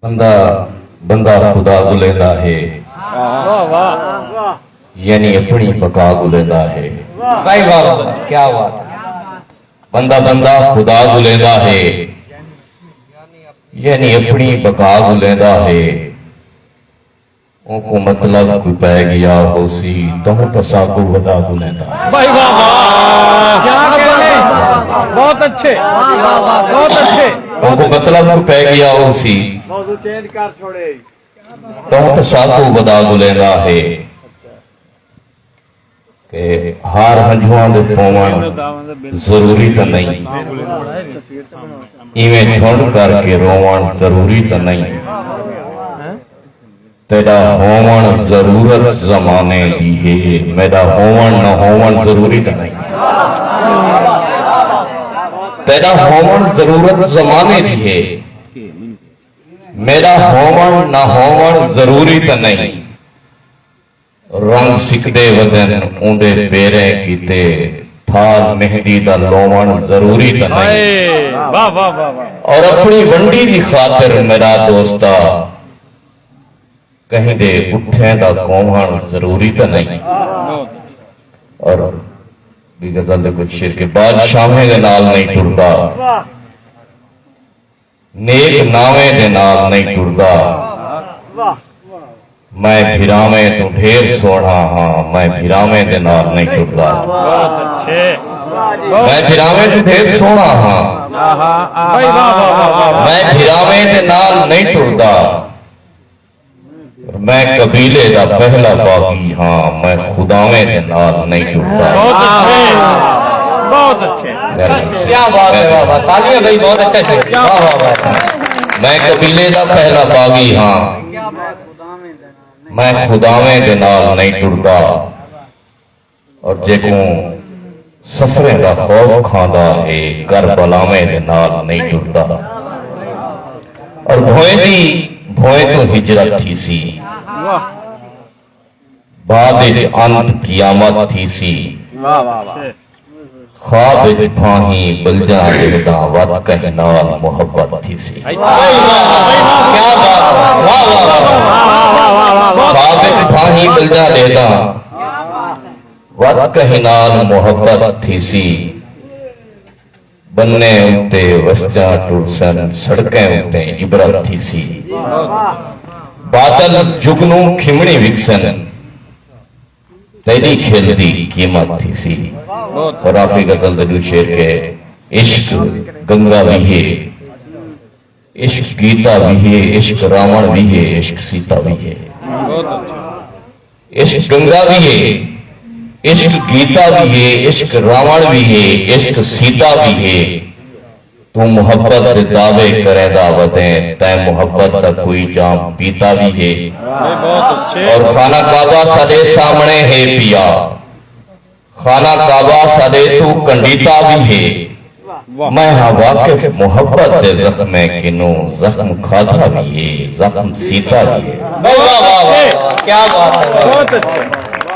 بندہ بندہ خدا گلیندہ ہے، یعنی اپنی بقا گلیندہ ہے۔ بھائی واہ کیا بات ہے! بندہ بندہ خدا گلیندہ ہے، یعنی اپنی بقا گلیندہ ہے۔ ان کو مطلب کوئی پہ گیا ہو سی تم تسا کو ودا گلیندہ ہے۔ بھائی واہ واہ کیا کہنے! بہت اچھے بہت اچھے۔ ان کو مطلب کوئی پہ گیا ہو سی موضوع چینج کر چھوڑے۔ تم تسا کو ودا گلیندہ ہے کہ ہار ہنجوان دے پوان ضروری تا نہیں، ایویں چھوڑ کر کے روان ضروری تا نہیں، تیرا ہوون ضرورت زمانے دی ہے، میرا ہوون نہ ہوون ضروری تا نہیں، تیرا ہوون ضرورت زمانے دی ہے، میرا ہوون نہ ہوون ضروری تا نہیں، رنگ سکدے ودن اندے پیرے کیتے تھال مہندی دا لوون ضروری تا نہیں، اور اپنی ونڈی دی خاطر میرا دوستا کہیں دے اٹھیں دا کوہن ضروری تا نہیں۔ اور بھی غزل دے کچھ شیر کے بادشاہیں دے نال نہیں ٹردا، نیک نامے دے نال نہیں ٹردا، میں بھرامے تو ڈھیر سوڑا ہاں، میں بھرامے دے نال نہیں ٹردا، میں بھرامے تو ڈھیر سوڑا ہاں، میں بھرامے دے نال نہیں ٹردا، میں قبیلے دا پہلا باغی ہاں، میں خداویں دے نال نہیں ٹردا۔ بہت اچھے بہت اچھے۔ کیا بات ہے! واہ واہ تالیاں بھائی بہت اچھا ہے۔ واہ واہ واہ میں قبیلے دا پہلا باغی ہاں، میں خداویں دے نال نہیں ٹردا، اور جے کو سفریں دا خوف کھاندا ہے کربلاویں دے نال نہیں ٹردا، اور بھوئیں تو ہجرت تھی سی، بعد انت قیامت تھی سی، خواب بھاہیں بلجا دیدا وقت کہیں نال محبت تھی سی، کیا بات ہے! واہ واہ واہ خواب بھاہیں بلجا دیدا وقت کہیں نال محبت تھی سی، بننے اُتے وسجاں ٹرسن سڑکیں اُتے عبرت تھی سی، بادل جگنوں کھمڑی وکسن تیری کھیل دی قیمت تھی سی۔ اور آخری غزل دلو شیر کے عشق گنگا بھی ہے، عشق گیتا بھی ہے، عشق راون بھی ہے، عشق سیتا بھی ہے، عشق گنگا بھی ہے، عشق گیتا بھی ہے، عشق راون بھی ہے، عشق سیتا بھی ہے، تو محبت دے دعوے کرے دعوتیں تے محبت تا کوئی جام پیتا بھی ہے، اور خانہ کعبہ سدے سامنے ہے پیا، خانہ کعبہ سدے تو کنڈیتا بھی ہے، میں ہاں واقف محبت دے زخم کنوں زخم کھادا بھی ہے، زخم سیتا بھی ہے۔ واہ واہ واہ کیا بات ہے! بہت اچھے۔